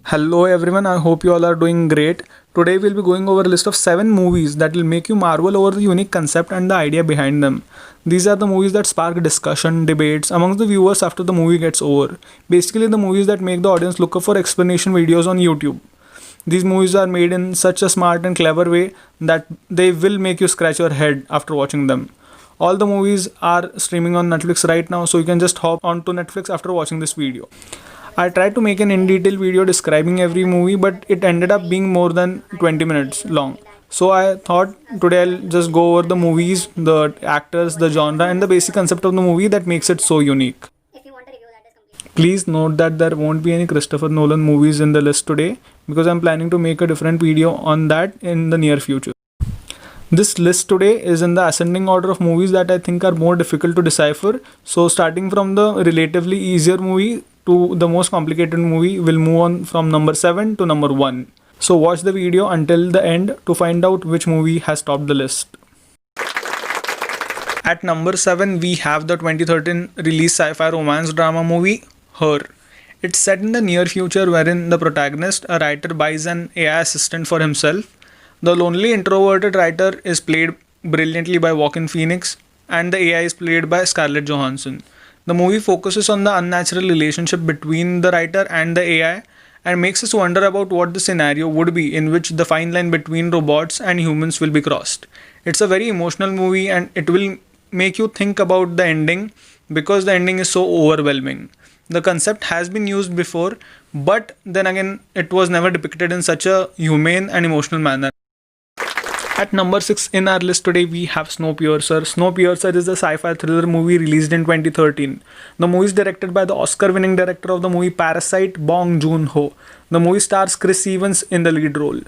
Hello everyone, I hope you all are doing great. Today we'll be going over a list of 7 movies that will make you marvel over the unique concept and the idea behind them. These are the movies that spark discussion, debates amongst the viewers after the movie gets over. Basically the movies that make the audience look up for explanation videos on YouTube. These movies are made in such a smart and clever way that they will make you scratch your head after watching them. All the movies are streaming on Netflix right now, so you can just hop onto Netflix after watching this video. I tried to make an in detail video describing every movie, but it ended up being more than 20 minutes long. So I thought today I'll just go over the movies, the actors, the genre, and the basic concept of the movie that makes it so unique. Please note that there won't be any Christopher Nolan movies in the list today because I'm planning to make a different video on that in the near future. This list today is in the ascending order of movies that I think are more difficult to decipher. So starting from the relatively easier movie to the most complicated movie, we'll move on from number 7 to number 1. So watch the video until the end to find out which movie has topped the list. At number 7 we have the 2013 release sci-fi romance drama movie Her. It's set in the near future wherein the protagonist, a writer, buys an AI assistant for himself. The lonely introverted writer is played brilliantly by Joaquin Phoenix and the AI is played by Scarlett Johansson. The movie focuses on the unnatural relationship between the writer and the AI and makes us wonder about what the scenario would be in which the fine line between robots and humans will be crossed. It's a very emotional movie and it will make you think about the ending because the ending is so overwhelming. The concept has been used before, but then again, it was never depicted in such a humane and emotional manner. At number 6 in our list today, we have Snowpiercer. Snowpiercer is a sci-fi thriller movie released in 2013. The movie is directed by the Oscar-winning director of the movie Parasite, Bong Joon-ho. The movie stars Chris Evans in the lead role.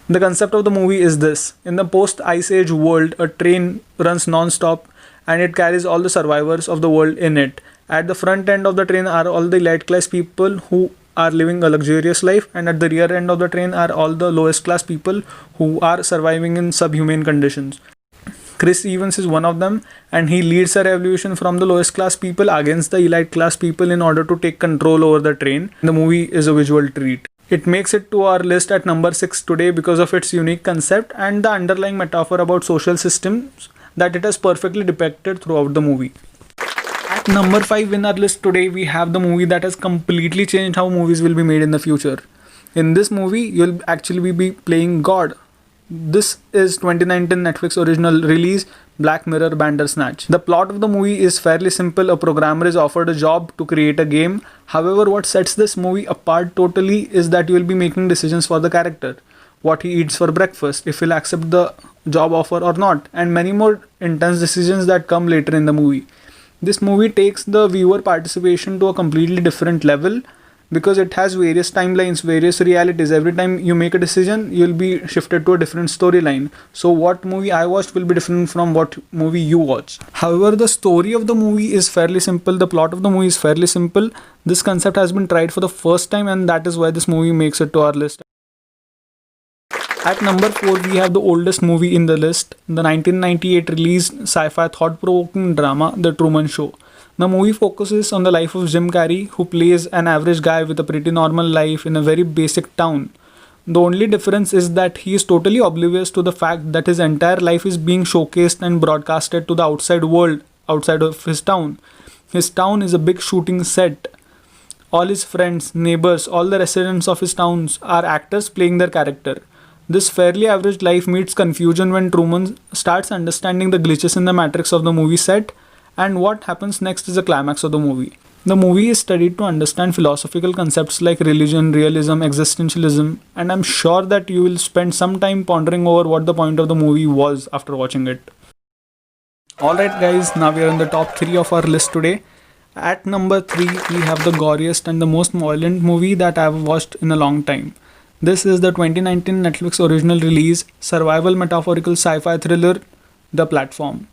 The concept of the movie is this. In the post-Ice Age world, a train runs non-stop and it carries all the survivors of the world in it. At the front end of the train are all the elite class people who are living a luxurious life, and at the rear end of the train are all the lowest class people who are surviving in subhuman conditions. Chris Evans is one of them, and he leads a revolution from the lowest class people against the elite class people in order to take control over the train. The movie is a visual treat. It makes it to our list at number 6 today because of its unique concept and the underlying metaphor about social systems that it has perfectly depicted throughout the movie. At number 5 in our list today, we have the movie that has completely changed how movies will be made in the future. In this movie, you'll actually be playing God. This is 2019 Netflix original release Black Mirror Bandersnatch. The plot of the movie is fairly simple. A programmer is offered a job to create a game. However, what sets this movie apart totally is that you will be making decisions for the character. What he eats for breakfast, if he'll accept the job offer or not, and many more intense decisions that come later in the movie. This movie takes the viewer participation to a completely different level because it has various timelines, various realities. Every time you make a decision, you'll be shifted to a different storyline. So what movie I watched will be different from what movie you watch. However, the story of the movie is fairly simple. The plot of the movie is fairly simple. This concept has been tried for the first time, and that is why this movie makes it to our list. At number 4, we have the oldest movie in the list, the 1998 released sci-fi thought-provoking drama, The Truman Show. The movie focuses on the life of Jim Carrey, who plays an average guy with a pretty normal life in a very basic town. The only difference is that he is totally oblivious to the fact that his entire life is being showcased and broadcasted to the outside world, outside of his town. His town is a big shooting set. All his friends, neighbors, all the residents of his towns are actors playing their character. This fairly average life meets confusion when Truman starts understanding the glitches in the matrix of the movie set, and what happens next is the climax of the movie. The movie is studied to understand philosophical concepts like religion, realism, existentialism, and I'm sure that you will spend some time pondering over what the point of the movie was after watching it. Alright guys, now we are in the top 3 of our list today. At number 3, we have the goriest and the most violent movie that I have watched in a long time. This is the 2019 Netflix original release survival metaphorical sci-fi thriller The Platform.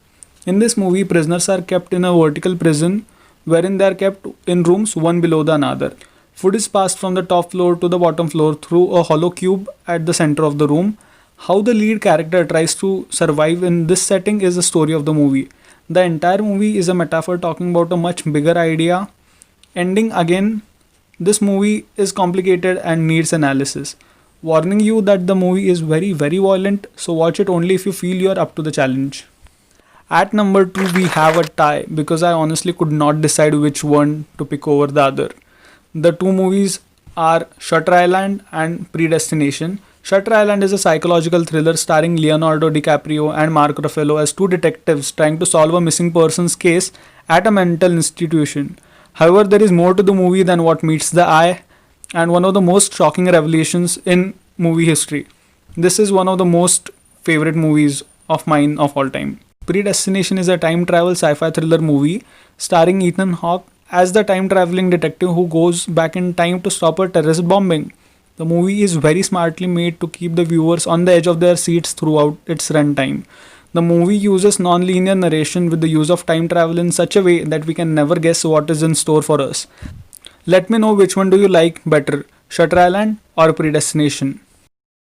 In this movie, prisoners are kept in a vertical prison wherein they are kept in rooms one below the another. Food is passed from the top floor to the bottom floor through a hollow cube at the center of the room. How the lead character tries to survive in this setting is the story of the movie. The entire movie is a metaphor talking about a much bigger idea. Ending again, this movie is complicated and needs analysis. Warning you that the movie is very, very violent, so watch it only if you feel you are up to the challenge. At number 2, we have a tie because I honestly could not decide which one to pick over the other. The two movies are Shutter Island and Predestination. Shutter Island is a psychological thriller starring Leonardo DiCaprio and Mark Ruffalo as two detectives trying to solve a missing persons case at a mental institution. However, there is more to the movie than what meets the eye, and one of the most shocking revelations in movie history. This is one of the most favorite movies of mine of all time. Predestination is a time travel sci-fi thriller movie starring Ethan Hawke as the time traveling detective who goes back in time to stop a terrorist bombing. The movie is very smartly made to keep the viewers on the edge of their seats throughout its runtime. The movie uses non-linear narration with the use of time travel in such a way that we can never guess what is in store for us. Let me know which one do you like better, Shutter Island or Predestination.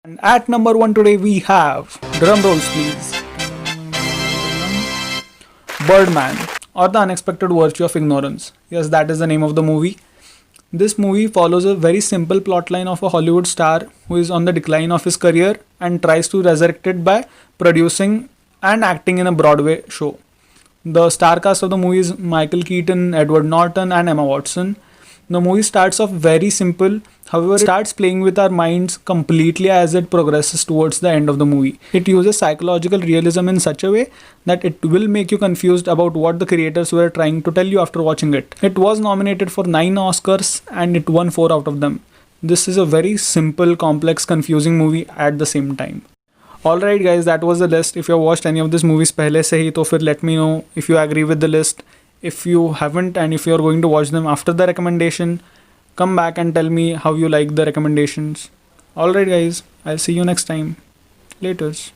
And at number 1 today we have, drum rolls please, Birdman or The Unexpected Virtue of Ignorance. Yes, that is the name of the movie. This movie follows a very simple plotline of a Hollywood star who is on the decline of his career and tries to resurrect it by producing and acting in a Broadway show. The star cast of the movie is Michael Keaton, Edward Norton, and Emma Watson. The movie starts off very simple, however, it starts playing with our minds completely as it progresses towards the end of the movie. It uses psychological realism in such a way that it will make you confused about what the creators were trying to tell you after watching it. It was nominated for 9 Oscars and it won 4 out of them. This is a very simple, complex, confusing movie at the same time. Alright guys, that was the list. If you have watched any of these movies पहले से ही तो फिर let me know if you agree with the list. If you haven't and if you are going to watch them after the recommendation, come back and tell me how you like the recommendations. Alright guys, I'll see you next time. Laters.